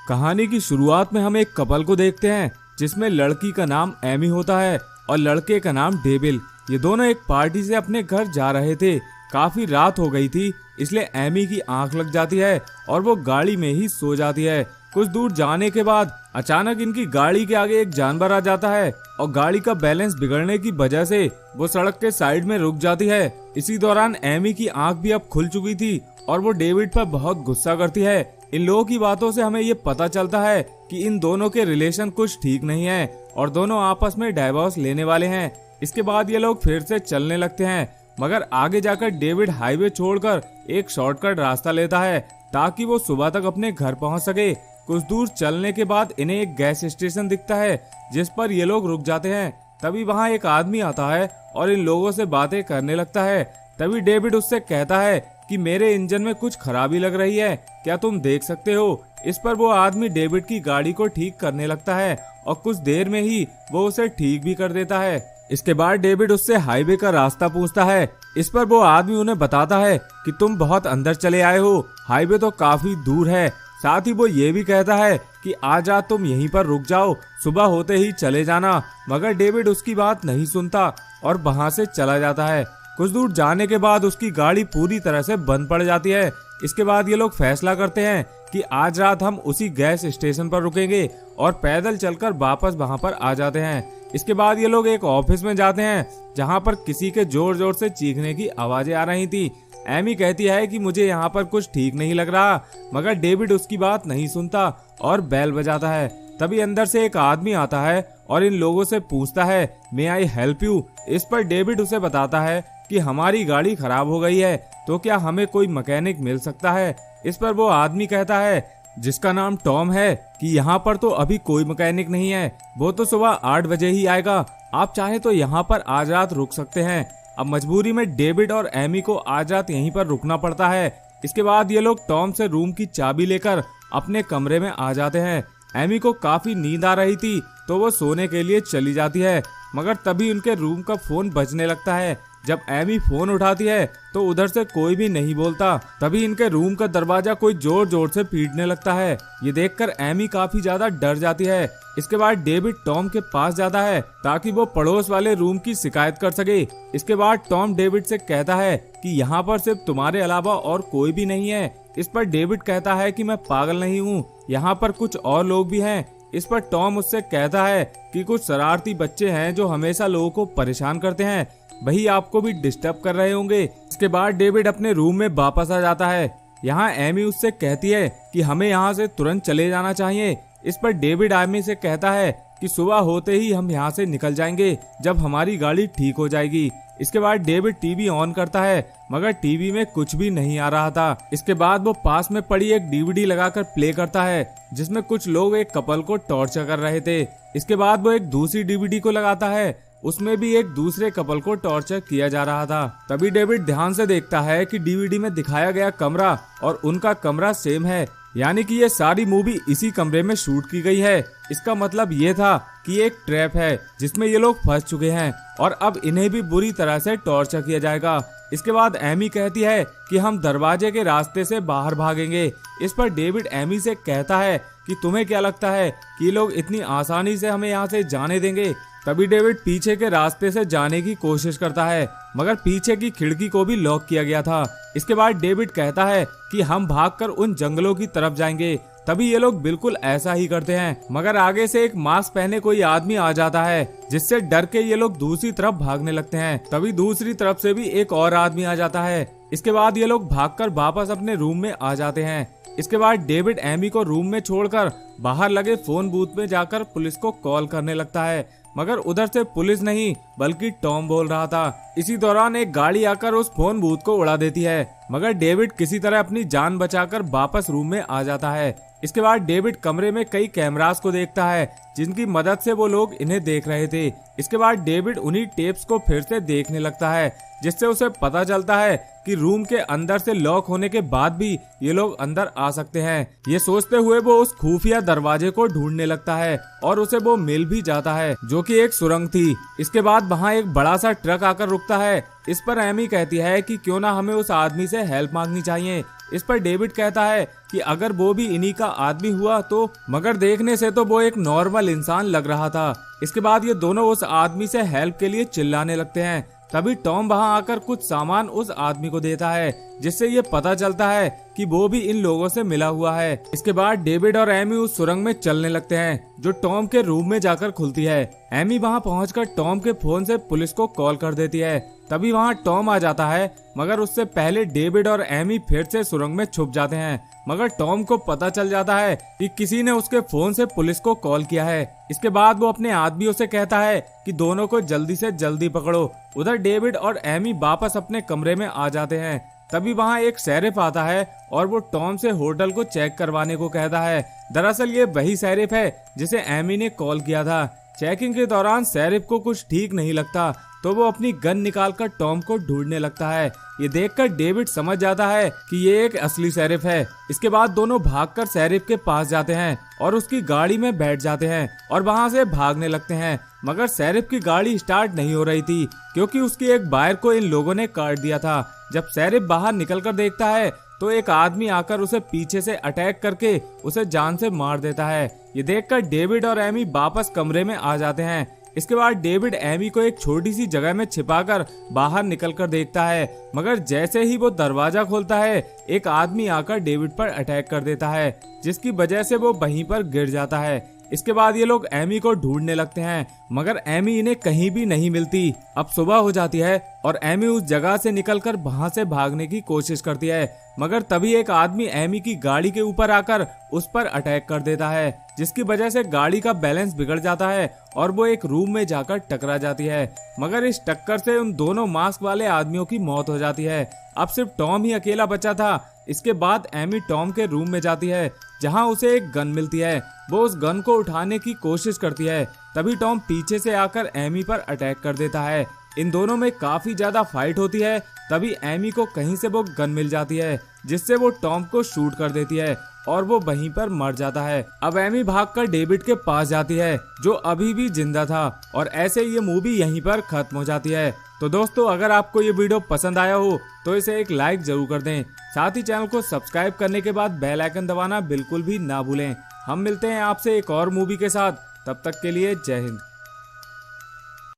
कहानी की शुरुआत में हम एक कपल को देखते हैं जिसमें लड़की का नाम एमी होता है और लड़के का नाम डेविल। ये दोनों एक पार्टी से अपने घर जा रहे थे। काफी रात हो गई थी, इसलिए एमी की आंख लग जाती है और वो गाड़ी में ही सो जाती है। कुछ दूर जाने के बाद अचानक इनकी गाड़ी के आगे एक जानवर आ जाता है और गाड़ी का बैलेंस बिगड़ने की वजह से वो सड़क के साइड में रुक जाती है। इसी दौरान एमी की आंख भी अब खुल चुकी थी और वो डेविड पर बहुत गुस्सा करती है। इन लोगों की बातों से हमें ये पता चलता है कि इन दोनों के रिलेशन कुछ ठीक नहीं है और दोनों आपस में डाइवोर्स लेने वाले हैं। इसके बाद ये लोग फिर से चलने लगते हैं, मगर आगे जाकर डेविड हाईवे छोड़कर एक शॉर्टकट रास्ता लेता है ताकि वो सुबह तक अपने घर पहुंच सके। कुछ दूर चलने के बाद इन्हें एक गैस स्टेशन दिखता है जिस पर ये लोग रुक जाते हैं। तभी वहां एक आदमी आता है और इन लोगों से बातें करने लगता है। तभी डेविड उससे कहता है कि मेरे इंजन में कुछ खराबी लग रही है, क्या तुम देख सकते हो। इस पर वो आदमी डेविड की गाड़ी को ठीक करने लगता है और कुछ देर में ही वो उसे ठीक भी कर देता है। इसके बाद डेविड उससे हाईवे का रास्ता पूछता है। इस पर वो आदमी उन्हें बताता है कि तुम बहुत अंदर चले आए हो, हाईवे तो काफी दूर है। साथ ही वो ये भी कहता है कि आज रात तुम यहीं पर रुक जाओ, सुबह होते ही चले जाना। मगर डेविड उसकी बात नहीं सुनता और वहां से चला जाता है। कुछ दूर जाने के बाद उसकी गाड़ी पूरी तरह से बंद पड़ जाती है। इसके बाद ये लोग फैसला करते हैं कि आज रात हम उसी गैस स्टेशन पर रुकेंगे और पैदल चलकर वापस वहां पर आ जाते हैं। इसके बाद ये लोग एक ऑफिस में जाते हैं जहां पर किसी के जोर जोर से चीखने की आवाजें आ रही थी। एमी कहती है कि मुझे यहाँ पर कुछ ठीक नहीं लग रहा, मगर डेविड उसकी बात नहीं सुनता और बेल बजाता है। तभी अंदर से एक आदमी आता है और इन लोगों से पूछता है मे आई हेल्प यू। इस पर डेविड उसे बताता है कि हमारी गाड़ी खराब हो गई है, तो क्या हमें कोई मैकेनिक मिल सकता है। इस पर वो आदमी कहता है जिसका नाम टॉम है कि यहाँ पर तो अभी कोई मैकेनिक नहीं है, वो तो सुबह 8 बजे ही आएगा। आप चाहे तो यहाँ पर आज रात रुक सकते हैं। अब मजबूरी में डेविड और एमी को आज रात यहीं पर रुकना पड़ता है। इसके बाद ये लोग टॉम से रूम की चाबी लेकर अपने कमरे में आ जाते हैं। एमी को काफी नींद आ रही थी तो वो सोने के लिए चली जाती है, मगर तभी उनके रूम का फोन बजने लगता है। जब एमी फोन उठाती है तो उधर से कोई भी नहीं बोलता। तभी इनके रूम का दरवाजा कोई जोर जोर से पीटने लगता है। ये देखकर एमी काफी ज्यादा डर जाती है। इसके बाद डेविड टॉम के पास जाता है ताकि वो पड़ोस वाले रूम की शिकायत कर सके। इसके बाद टॉम डेविड से कहता है कि यहाँ पर सिर्फ तुम्हारे अलावा और कोई भी नहीं है। इस पर डेविड कहता है कि मैं पागल नहीं हूँ, यहाँ पर कुछ और लोग भी हैं। इस पर टॉम उससे कहता है कि कुछ शरारती बच्चे हैं जो हमेशा लोगों को परेशान करते हैं, वही आपको भी डिस्टर्ब कर रहे होंगे। इसके बाद डेविड अपने रूम में वापस आ जाता है। यहाँ एमी उससे कहती है कि हमें यहाँ से तुरंत चले जाना चाहिए। इस पर डेविड एमी से कहता है कि सुबह होते ही हम यहाँ से निकल जाएंगे जब हमारी गाड़ी ठीक हो जाएगी। इसके बाद डेविड टीवी ऑन करता है, मगर टीवी में कुछ भी नहीं आ रहा था। इसके बाद वो पास में पड़ी एक डीवीडी लगाकर प्ले करता है जिसमें कुछ लोग एक कपल को टॉर्चर कर रहे थे। इसके बाद वो एक दूसरी डीवीडी को लगाता है, उसमें भी एक दूसरे कपल को टॉर्चर किया जा रहा था। तभी डेविड ध्यान से देखता है कि डीवीडी में दिखाया गया कमरा और उनका कमरा सेम है, यानी कि ये सारी मूवी इसी कमरे में शूट की गई है। इसका मतलब ये था कि एक ट्रैप है जिसमें ये लोग फंस चुके हैं और अब इन्हें भी बुरी तरह से टॉर्चर किया जाएगा। इसके बाद एमी कहती है कि हम दरवाजे के रास्ते से बाहर भागेंगे। इस पर डेविड एमी से कहता है कि तुम्हें क्या लगता है कि ये लोग इतनी आसानी से हमें यहाँ से जाने देंगे। तभी डेविड पीछे के रास्ते से जाने की कोशिश करता है, मगर पीछे की खिड़की को भी लॉक किया गया था। इसके बाद डेविड कहता है कि हम भागकर उन जंगलों की तरफ जाएंगे। तभी ये लोग बिल्कुल ऐसा ही करते हैं, मगर आगे से एक मास्क पहने कोई आदमी आ जाता है जिससे डर के ये लोग दूसरी तरफ भागने लगते हैं। तभी दूसरी तरफ से भी एक और आदमी आ जाता है। इसके बाद ये लोग भागकर वापस अपने रूम में आ जाते हैं। इसके बाद डेविड एमी को रूम में छोड़कर बाहर लगे फोन बूथ में जाकर पुलिस को कॉल करने लगता है, मगर उधर से पुलिस नहीं बल्कि टॉम बोल रहा था। इसी दौरान एक गाड़ी आकर उस फोन बूथ को उड़ा देती है, मगर डेविड किसी तरह अपनी जान बचाकर वापस रूम में आ जाता है। इसके बाद डेविड कमरे में कई कैमरास को देखता है जिनकी मदद से वो लोग इन्हें देख रहे थे। इसके बाद डेविड उन्हीं टेप्स को फिर से देखने लगता है जिससे उसे पता चलता है कि रूम के अंदर से लॉक होने के बाद भी ये लोग अंदर आ सकते हैं। ये सोचते हुए वो उस खुफिया दरवाजे को ढूंढने लगता है और उसे वो मिल भी जाता है जो कि एक सुरंग थी। इसके बाद वहाँ एक बड़ा सा ट्रक आकर रुकता है। इस पर एमी कहती है कि क्यों ना हमें उस आदमी से हेल्प मांगनी चाहिए। इस पर डेविड कहता है कि अगर वो भी इन्हीं का आदमी हुआ तो, मगर देखने से तो वो एक नॉर्मल इंसान लग रहा था। इसके बाद ये दोनों उस आदमी से हेल्प के लिए चिल्लाने लगते हैं। तभी टॉम वहां आकर कुछ सामान उस आदमी को देता है, जिससे ये पता चलता है कि वो भी इन लोगों से मिला हुआ है। इसके बाद डेविड और एमी उस सुरंग में चलने लगते हैं, जो टॉम के रूम में जाकर खुलती है। एमी वहां पहुंचकर टॉम के फोन से पुलिस को कॉल कर देती है। तभी वहां टॉम आ जाता है, मगर उससे पहले डेविड और एमी फिर से सुरंग में छुप जाते हैं। मगर टॉम को पता चल जाता है कि किसी ने उसके फोन से पुलिस को कॉल किया है। इसके बाद वो अपने आदमियों से कहता है कि दोनों को जल्दी से जल्दी पकड़ो। उधर डेविड और एमी वापस अपने कमरे में आ जाते हैं। तभी वहां एक शेरिफ आता है और वो टॉम से होटल को चेक करवाने को कहता है। दरअसल ये वही शेरिफ है जिसे एमी ने कॉल किया था। चेकिंग के दौरान शेरिफ को कुछ ठीक नहीं लगता, तो वो अपनी गन निकालकर टॉम को ढूंढने लगता है। ये देखकर डेविड समझ जाता है कि ये एक असली शेरिफ है। इसके बाद दोनों भागकर शेरिफ के पास जाते हैं और उसकी गाड़ी में बैठ जाते हैं और वहां से भागने लगते हैं। मगर शेरिफ की गाड़ी स्टार्ट नहीं हो रही थी, क्योंकि उसकी एक वायर को इन लोगों ने काट दिया था। जब शेरिफ बाहर निकलकर देखता है तो एक आदमी आकर उसे पीछे से अटैक करके उसे जान से मार देता है। ये देखकर डेविड और एमी वापस कमरे में आ जाते हैं। इसके बाद डेविड एमी को एक छोटी सी जगह में छिपाकर बाहर निकलकर देखता है, मगर जैसे ही वो दरवाजा खोलता है एक आदमी आकर डेविड पर अटैक कर देता है, जिसकी वजह से वो वहीं पर गिर जाता है। इसके बाद ये लोग एमी को ढूंढने लगते हैं, मगर एमी इन्हें कहीं भी नहीं मिलती। अब सुबह हो जाती है और एमी उस जगह से निकलकर वहां से भागने की कोशिश करती है, मगर तभी एक आदमी एमी की गाड़ी के ऊपर आकर उस पर अटैक कर देता है, जिसकी वजह से गाड़ी का बैलेंस बिगड़ जाता है और वो एक रूम में जाकर टकरा जाती है। मगर इस टक्कर से उन दोनों मास्क वाले आदमियों की मौत हो जाती है। अब सिर्फ टॉम ही अकेला बचा था। इसके बाद एमी टॉम के रूम में जाती है, जहां उसे एक गन मिलती है। वो उस गन को उठाने की कोशिश करती है, तभी टॉम पीछे से आकर एमी पर अटैक कर देता है। इन दोनों में काफी ज्यादा फाइट होती है। तभी एमी को कहीं से वो गन मिल जाती है, जिससे वो टॉम को शूट कर देती है और वो वहीं पर मर जाता है। अब एमी भागकर डेविड के पास जाती है, जो अभी भी जिंदा था, और ऐसे ये मूवी यहीं पर खत्म हो जाती है। तो दोस्तों, अगर आपको ये वीडियो पसंद आया हो तो इसे एक लाइक जरूर कर दें। साथ ही चैनल को सब्सक्राइब करने के बाद बेल आइकन दबाना बिल्कुल भी ना भूलें। हम मिलते हैं आपसे एक और मूवी के साथ, तब तक के लिए जय हिंद।